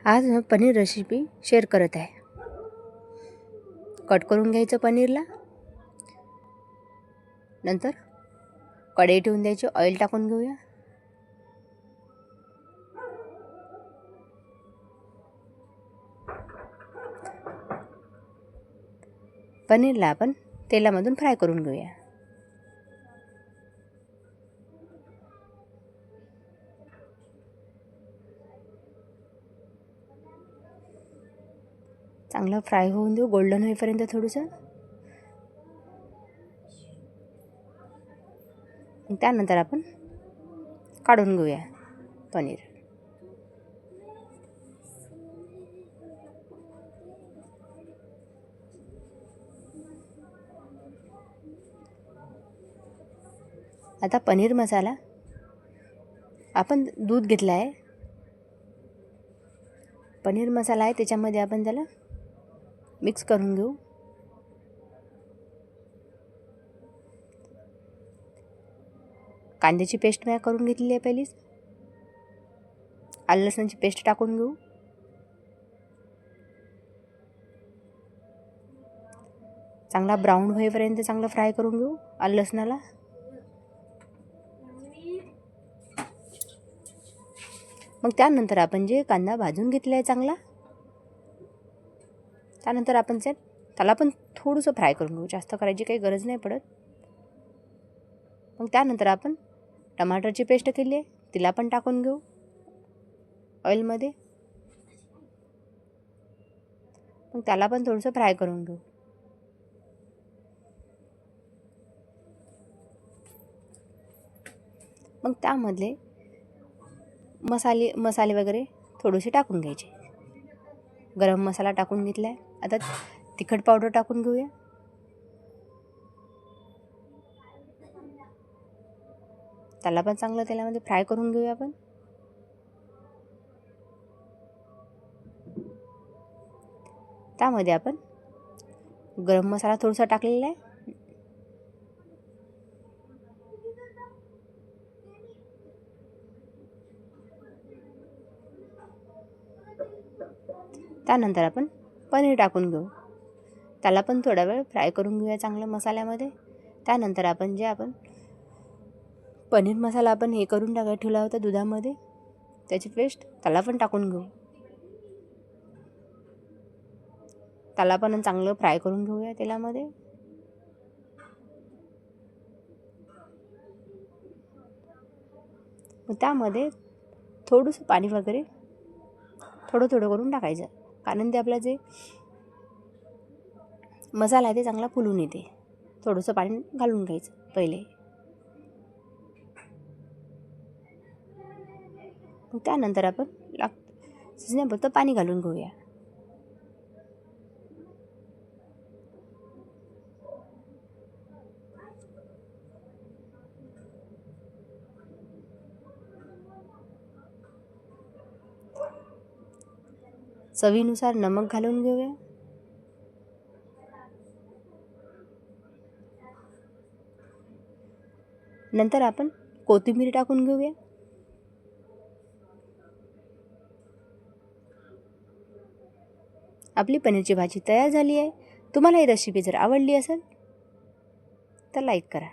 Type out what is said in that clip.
आज मी paneer recipe share करत आहे. कट करून घ्यायचं पनीरला. नंतर कढई ठेवून द्यायची, ऑइल टाकून घेऊया. पनीरला आपण तेलामधून फ्राय करून घेऊया. चांगलं फ्राय होऊन देऊ, गोल्डन होईपर्यंत थोडंसं. त्यानंतर आपण काढून घेऊया पनीर. आता पनीर मसाला आपण दूध घेतला आहे. पनीर मसाला आहे, त्याच्यामध्ये आपण त्याला मिक्स करून घेऊ. कांद्याची पेस्ट मी करून घेतलेली आहे पहिलीच. आलं लसणाची पेस्ट टाकून घेऊ. चांगला ब्राऊन होईपर्यंत चांगलं फ्राय करून घेऊ आलं लसणाला. मग त्यानंतर आपण जे कांदा भाजून घेतला आहे चांगला, त्यानंतर आपण त्याला पण थोडंसं फ्राय करून घेऊ. जास्त करायची काही गरज नाही पडत. मग त्यानंतर आपण टमाटरची पेस्ट केली आहे, तिला पण टाकून घेऊ ऑइलमध्ये. मग त्याला पण थोडंसं फ्राय करून घेऊ. मग त्यामधले मसाले वगैरे थोडेसे टाकून घ्यायचे. गरम मसाला टाकून घेतला आहे. आता तिखट पावडर टाकून घेऊया. त्याला पण चांगलं तेलामध्ये फ्राय करून घेऊया आपण. त्यामध्ये आपण गरम मसाला थोडासा टाकलेला आहे. त्यानंतर आपण पनीर टाकून घेऊ. त्याला पण थोडा वेळ फ्राय करून घेऊया चांगलं मसाल्यामध्ये. त्यानंतर आपण पनीर मसाला आपण करून ठेवला होता दुधामध्ये, त्याची पेस्ट त्याला पण टाकून घेऊ. त्याला पण चांगलं फ्राय करून घेऊया तेलामध्ये. त्यामध्ये थोडंसं पाणी वगैरे थोडं करून टाकायचं, कारण ते आपला जे मसाला आहे ते चांगला फुलून येते. थोडंसं पाणी घालून घ्यायचं पहिले. मग त्यानंतर आपण शिजण्यापुरतं पाणी घालून घेऊया. चवीनुसार नमक घालून घेऊया. नंतर आपण कोथिंबीर टाकून घेऊया. आपली पनीरची भाजी तयार झाली आहे. तुम्हाला ही रेसिपी जर आवडली असेल तर लाईक करा.